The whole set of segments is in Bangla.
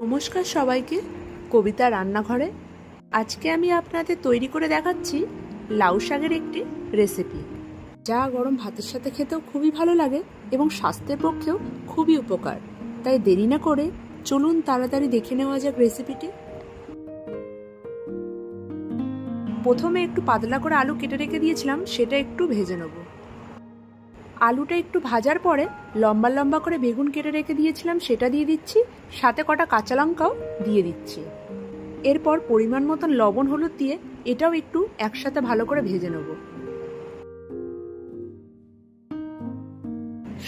নমস্কার সবাইকে, কবিতা রান্নাঘরে। আজকে আমি আপনাদের তৈরি করে দেখাচ্ছি লাউ শাকের একটি রেসিপি, যা গরম ভাতের সাথে খেতেও খুবই ভালো লাগে এবং স্বাস্থ্যের পক্ষেও খুবই উপকার। তাই দেরি না করে চলুন তাড়াতাড়ি দেখে নেওয়া যাক রেসিপিটি। প্রথমে একটু পাতলা করে আলু কেটে রেখে দিয়েছিলাম, সেটা একটু ভেজে নেব। আলুটা একটু ভাজার পরে লম্বা লম্বা করে বেগুন কেটে রেখে দিয়েছিলাম, সেটা দিয়ে দিচ্ছি। সাথে কটা কাঁচা লঙ্কাও দিয়ে দিচ্ছি। এরপর পরিমাণ মতন লবণ হলুদ দিয়ে এটাও একটু একসাথে ভালো করে ভেজে নেব।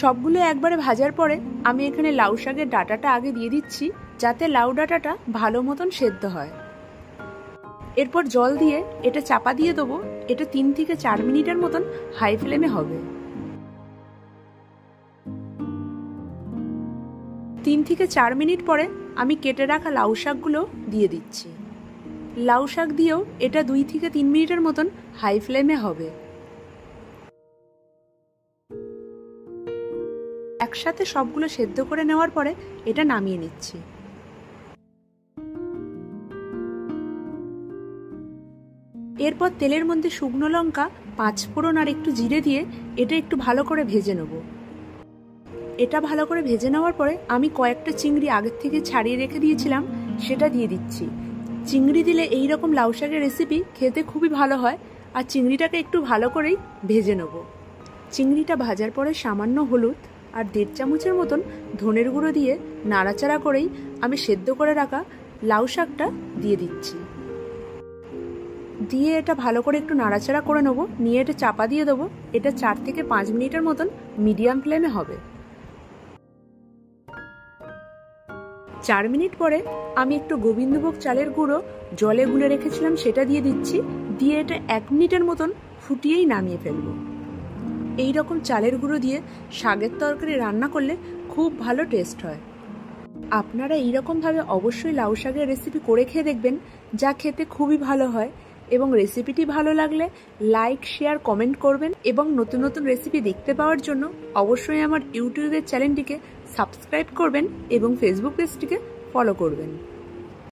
সবগুলো একবারে ভাজার পরে আমি এখানে লাউ শাকের ডাঁটাটা আগে দিয়ে দিচ্ছি, যাতে লাউ ডাঁটাটা ভালো মতন সেদ্ধ হয়। এরপর জল দিয়ে এটা চাপা দিয়ে দেবো। এটা 3 থেকে 4 মিনিটের মতন হাই ফ্লেমে হবে। 3 থেকে 4 মিনিট পরে আমি কেটে রাখা লাউ শাকগুলো দিয়ে দিচ্ছি। লাউ শাক দিয়েও এটা 2 থেকে 3 মিনিটের মতন হাই ফ্লেমে হবে। একসাথে সবগুলো সেদ্ধ করে নেওয়ার পরে এটা নামিয়ে নিচ্ছি। এরপর তেলের মধ্যে শুকনো লঙ্কা, 5 ফোড়ন আর একটু জিরে দিয়ে এটা একটু ভালো করে ভেজে নেব। এটা ভালো করে ভেজে নেওয়ার পরে আমি কয়েকটা চিংড়ি আগের থেকে ছাড়িয়ে রেখে দিয়েছিলাম, সেটা দিয়ে দিচ্ছি। চিংড়ি দিলে এই রকম লাউ শাকের রেসিপি খেতে খুবই ভালো হয়। আর চিংড়িটাকে একটু ভালো করেই ভেজে নেব। চিংড়িটা ভাজার পরে সামান্য হলুদ আর 1.5 চামচের মতন ধনের গুঁড়ো দিয়ে নাড়াচাড়া করেই আমি সেদ্ধ করে রাখা লাউ শাকটা দিয়ে দিচ্ছি। দিয়ে এটা ভালো করে একটু নাড়াচাড়া করে নেব। নিয়ে এটা চাপা দিয়ে দেবো। এটা 4 থেকে 5 মিনিটের মতন মিডিয়াম ফ্লেমে হবে। 4 মিনিট পরে আমি একটু গোবিন্দভোগ চালের গুঁড়ো জলে গুলে রেখেছিলাম, সেটা দিয়ে দিচ্ছি। দিয়ে এটা 1 মিনিটের মতন ফুটিয়েই নামিয়ে ফেলবো। এই রকম চালের গুঁড়ো দিয়ে শাকের তরকারি রান্না করলে খুব ভালো টেস্ট হয়। আপনারা এইরকমভাবে অবশ্যই লাউ শাকের রেসিপি করে খেয়ে দেখবেন, যা খেতে খুবই ভালো হয়। এবং রেসিপিটি ভালো লাগলে লাইক, শেয়ার, কমেন্ট করবেন। এবং নতুন নতুন রেসিপি দেখতে পাওয়ার জন্য অবশ্যই আমার ইউটিউবের চ্যানেলটিকে সাবস্ক্রাইব করবেন এবং ফেসবুক পেজটিকে ফলো করবেন।